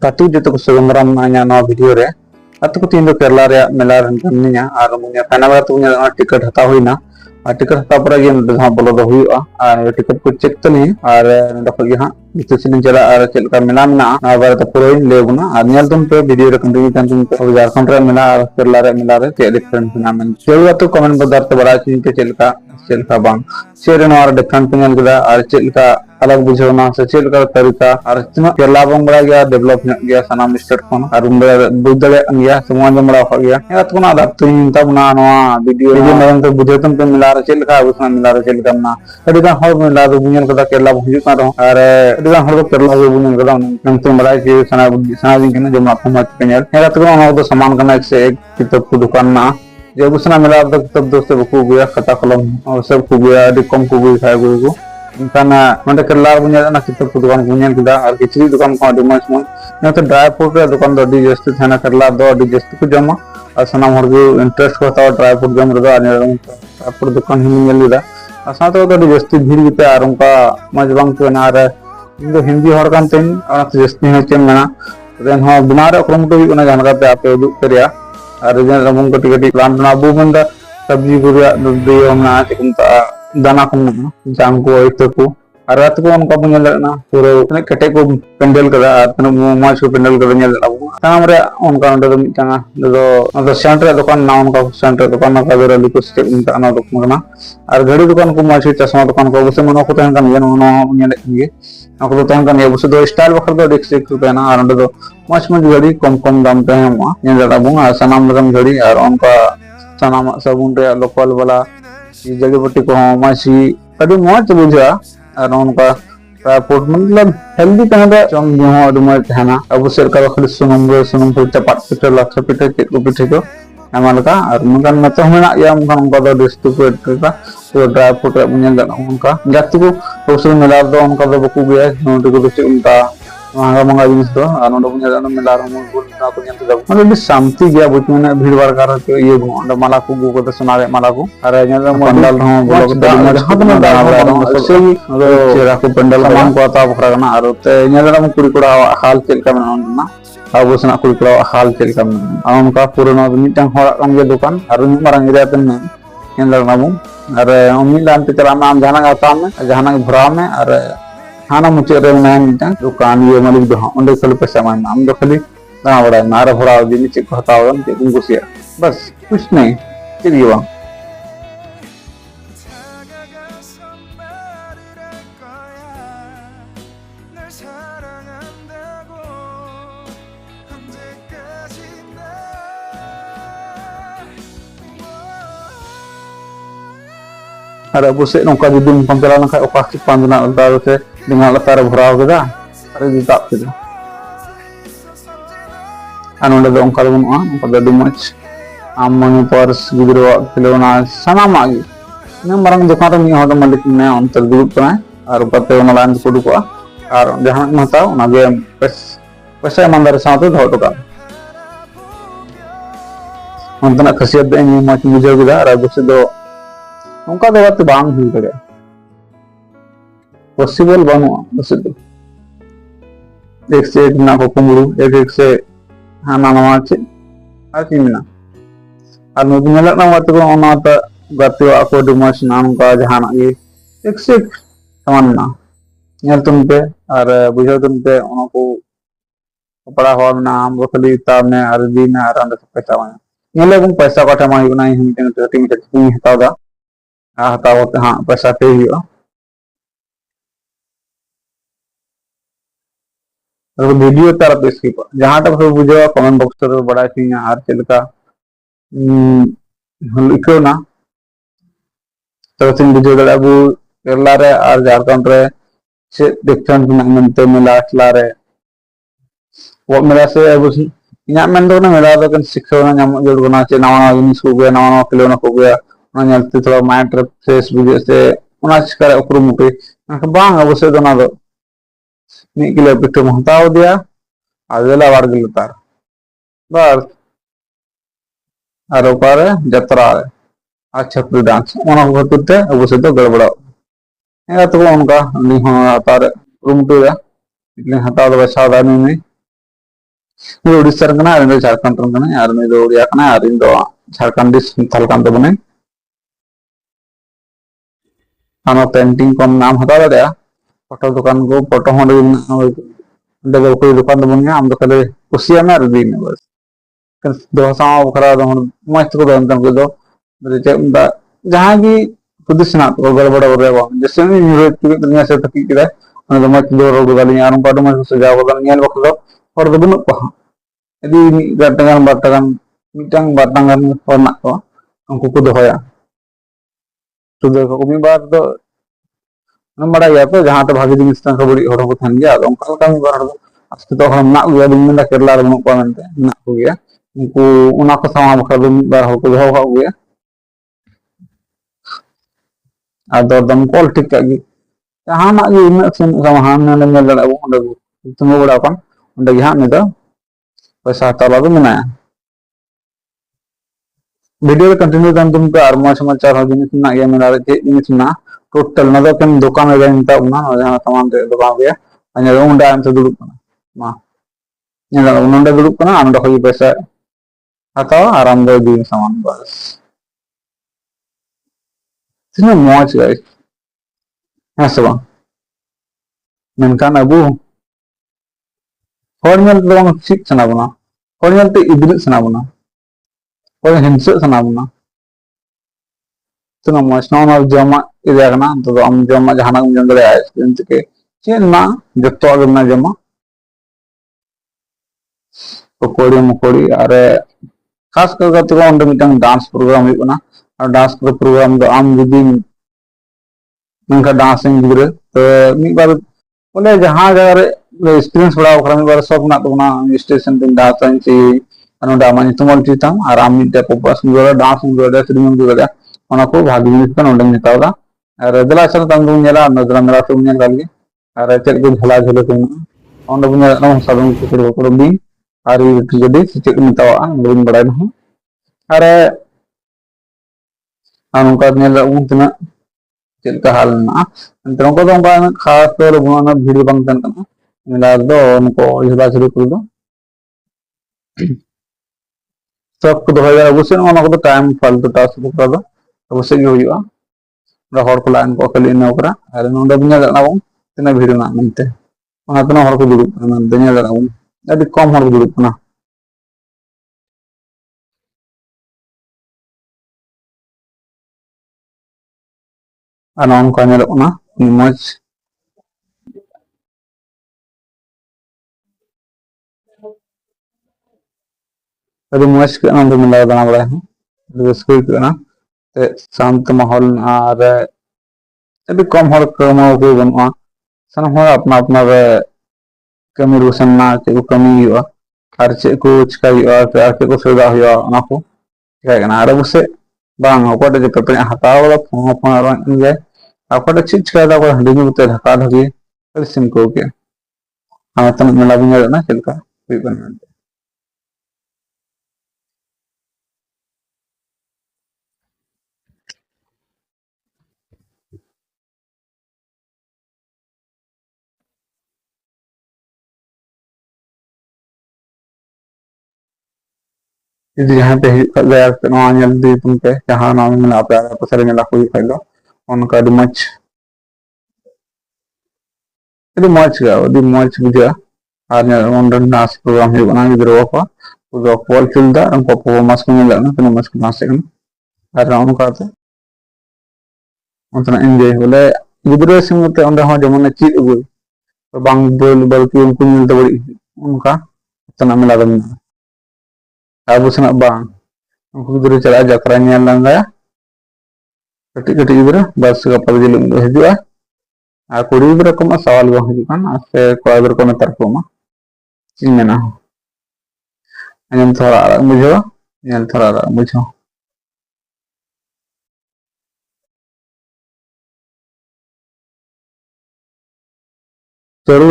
Tatu jatuh ke Sumberam nanya no video re. Atau ku tindu Kerala re मेला रंगनिया और मुनिया पहनावा तो Muniya ticket हता हुई ना टिकट हता पर ये जहां बोलो दो हुई और टिकट को चेक तो नहीं और दफा यहाँ itu sini jala और चल का मेला में ना बार तो पूरा ले गुना और नेल तुम पे वीडियो रे कंटिन्यू kan तुम पे झारखंड रे मेला और केरला रे ते डिफरेंट ना मन जरूर तो कमेंट बदर तो बड़ा चीज के चल का बांग शेर नो और डिफरेंट पेनल गदा और चल का अलग बुझावना से चल का तरीका और तना केरला बंग बड़ा गया डेवलप गया सनाम स्टेट कोन और बुझ दले गया समाज बड़ा हो गया या तो ना तो तब ना नो वीडियो ये मरन तो बुझे तुम पे मिला रे चल का उसना मिला रे चल का ना अड़ी का हो मिला तो बुझन का केरला बुझ का रहो और अड़ी का हो केरला बुझन का नम तुम बड़ा के सना दिन के जो आपको मत पेनल या तो ना तो सामान करना से एक किताब की दुकान ना जब उसना मिला तब दोस्त को गया खाता कलम और सब को गया अड़ी कम को गया खाए को इनकाना मंडे केरला पुnya ना किताब की दुकान पुnya किदा और किचरी दुकान को अड़ी मस मन ना तो ड्राई फ्रूट रे दुकान दो अड़ी जस्त थाना केरला दो अड़ी जस्त को जमा और सनाम हर को इंटरेस्ट होता ड्राई फ्रूट जम रे आने ड्राई फ्रूट दुकान ही मिल लिदा असा तो अड़ी जस्त भीड़ गिते और उनका मजबांग तो ना रे इndo हिंदी हर कान तेन और जस्त है चेम ना देन हो बिनारे क्रमटो भी ना जानका पे आपे उदुक करिया और जेन रमन को टिकट प्लान ना बु मंदा सब्जी को दियो ना चिकनता दाना को जांग को इतो को और रात को उनका पुnya ना पूरे कटे को पेंडल कदा तन माच को पेंडल कदा नेल अब ताम रे उनका तो मिटांगा तो सेंटर दुकान ना उनका सेंटर दुकान का बेरा लिको स्टेप उनका ना दुकान ना और घड़ी दुकान को माच चश्मा दुकान को बसे मनो को तहन kan नो पुnya लेंगे aku तो तहन kan ya बसे दो स्टाइल बखर दो 1 रुपया ना और तो माच में घड़ी कम दाम पे है वहां नेल बुंगा सनाम रकम घड़ी और उनका सनाम साबुन रे लोकल वाला जड़ी बट्टी को मासी अभी मौज बुझा और उनका ट्राइपॉड मतलब हेल्दी तहना चम जो अभी मौज तहना अब सरकार खाली सुनम को चपाट पिटे लाख पिटे चेक को पिटे को एमालका और मुनकान मत होना या मुनकान उनका दो डिस्ट्रिक्ट का तो ट्राइपॉड रे मुनिया दा उनका जाति को उसे मिला दो उनका दो बकु गया नोट को तो उनका महंगा जिनिस दो और नोट पुnya दा मिला रहा हूं बोल ना को जंत दब मतलब शांति गया बुझने भीड़ भाड़ कर के ये माला को गो को सुना रे माला को अरे जन पंडाल हो बोलो को जहां तो दाना से चेहरा को पंडाल हम को ता बखरा ना और ते ᱧᱮᱞ कुड़ी कोड़ा हाल चेल का ना अब उसना कुड़ी कोड़ा हाल चेल का उनका पुराना मिटang होरा kan ge दुकान और मारंग रे तन ᱧᱮᱞ ना अरे उम्मीद लान पे चला नाम जाना आता में जहां भरा में अरे हाना मुझे रे मैं दुकान ये मालिक दो उन्हें खाली पैसा मांगना हम तो खाली ना बड़ा नारा भरा दिन चेक खाता होगा कि तुमको सिया बस कुछ नहीं चलिए वहाँ अरे अब उसे नौका जुदी पंचला ना खाए उपास पांचना उतार से dengan letar berau kita ada di tak kita anu ada dong kalau mau pada dimach amang pars gidro kilona sana magi ini barang dukaan ni hoda malik ne antar grup kana और पते online को दुका और जहां मता उनागे पैसा ईमानदारी साथ धो टका अंतना खसियत दे नि मच बुझे गिदा और अब से दो उनका दो बात बांग हुई करे पॉसिबल बनो बस एक से एक ना को कुमरू एक से हाना नवाचे आकी मिना और नुबुन लग ना मत को ओना त गति को डिमोश नाम का जहां ये एक से एक तमन्ना नेल तुम पे और बुझो तुम पे ओना को पड़ा हो नाम वो खाली ताब ने अरबी ने आराम से पैसा वाया नेले को पैसा काटे माई बनाई हम टे टीम के हटादा हटाओ हां पैसा पे ही और वीडियो तार पे इसके जहां तक सब बुझे कमेंट बॉक्स रे बड़ा थी यार चलका लिखो ना तो सिंह बुझे दड़ा बु केरला रे और झारखंड रे से डिफरेंट मनते मिला खला रे वो मेरा से अब इना मन दो ना मेरा तो कन सिखो ना नाम जोड़ बना से नवा जिनिस को गया नवा खिलौना को गया ना चलते थोड़ा माइंड रे फ्रेश बुझे से उना शिकार उकरुमुटे बांग अब से दोना दो नी किलो पिट्ठू हटाओ दिया अगला बार गिल तार बस और ऊपर जतरा अच्छा पूरी डांस ओना को करते अब से तो गड़बड़ा है तो उनका नहीं हो तार रूम टू है इसलिए हटाओ तो सावधानी में उड़ीसा झारखंड और उड़िया और इन झारखंडी सानताल कान तबोनाई आना पेंटिंग को नाम हता दाड़ा फोटो दुकान को फोटो कोई दुकान तबन आम दो खाली कुसिया में दी बस दो साव बखरा मस्त को दो चे जहां भी पुदिस ना को गड़बड़ रे जैसे न्यूरो दुनिया से तकी के मत दो रोड गाली और उनका मत सजाव गाली नेल बखरो और दो बनु को यदि बाटांगान बाटांगान और ना को उनको को दोया तो देखो मी बार तो बड़ा गया तो जहां तो भागी जिनिस को बड़ी हड़ को थान गया उनका का मी बार आजके तो हम ना गया दिन में केरला रे बनु को मनते ना को गया उनको उना को सामा बखरो मी बार हो को दो हो गया आदो दमकल ठीक का जहां ना ये इन समाहान ने मेल लड़ा वो तुम बड़ा कौन उंडे हां ने दो पैसा हतावा दो मना वीडियो कंटिन्यू दाम तुमको आर समाचार हो जिनिस ना ये मेला चे जिनिस ना टोटल ना दो कन दुकान रे निता उना जहां सामान ते दुकान गया अन्य उंडा अंत दुड़ुप मा नेला उंडा दुड़ुप कना आंडा होई पैसा हतावा आराम दो दी सामान बस तिना मौज गाइस हां सब मेनकान अबू हर नेल तो ठीक सना बना हर नेल ते इद्रिस सना बना और हिंसा सना बना तो मौसना जमा इदेना तो आम जमा जहां जम दे आइसक्रीम के चे ना जतो ना जमा पकोड़ी मकोड़ी और खास कर डांस प्रोग्राम होना और डांस प्रोग्राम दो आम जुदी नंका डांसिंग गिरे तो मी बार बोले जहां जगह रे एक्सपीरियंस बड़ा ओकरा मी बार सब ना तो स्टेशन पे डांस ची अनुडा मानी तुमल चिताम और आम मिटे पपास गोरा डांस गोरा सिनेमा गोरा ओना को भागी जिनिस का नोंडे नितावदा और दला सल तंग नेला नदरा मेला तो नेल गाली और चेक को झला झले को ओंड बुने ना सादम को भी और जदी चेक नितावा लोन बड़ा न और अनुका नेल उतना चेक का हाल ना अंतरों को तो खास तौर बुना वीडियो बंग तन कना मेला दो उनको झला झले को सब को दोया अवश्य ओना को टाइम फालतू टास्क को दो अवश्य गे हुआ हर को लाइन को खाली इन ओकरा और नोंडे बुने ना बो तना वीडियो ना मनते ओना तना हर को दुड़ुप ना दुनिया दा बो अभी कम हर को दुड़ुप ना और उनका नेल ना मौज अभी मौज के ना मिला दाना बड़ा है रसकोई के ना शांत माहौल और अभी कम हर कम को बनवा सन हर अपना अपना कमी रुसन ना चे को कमी हुआ और चे को चिका हुआ और चे को सुविधा हुआ ओना को चिका करना और उसे बांग ओकोटे जे पेपर हताव वाला फोन फोन और जाए ओकोटे चीज चिका दा को हंडी बुते ढका ढकी और सिम को के हम तन मेला बिना ना चलका कोई बन jadi jahan pe gaya no anyal di tumpe jahan no mena apa apa sare mela ko failo onka di match itu match ga di match buja arnya ondan nas program hi bana gidro ko udo call chulda an ko mas ko mela na mas ko mas kan ar onka te ontana enjoy hole gidro singte onda ho jemon chi ugu bang bol bal ki unku milta bari onka tana mela dan abu sana bang उनको गिद्रा चला जकरा nail लंगा कटी कटी गिद्रा बस का पगजिल हजुआ आ कुड़ी गिद्रा को सवाल बा हजुकान से कोई गिद्रा को नतर को मा चिमेना अनम थोड़ा बुझो नेल थोड़ा बुझो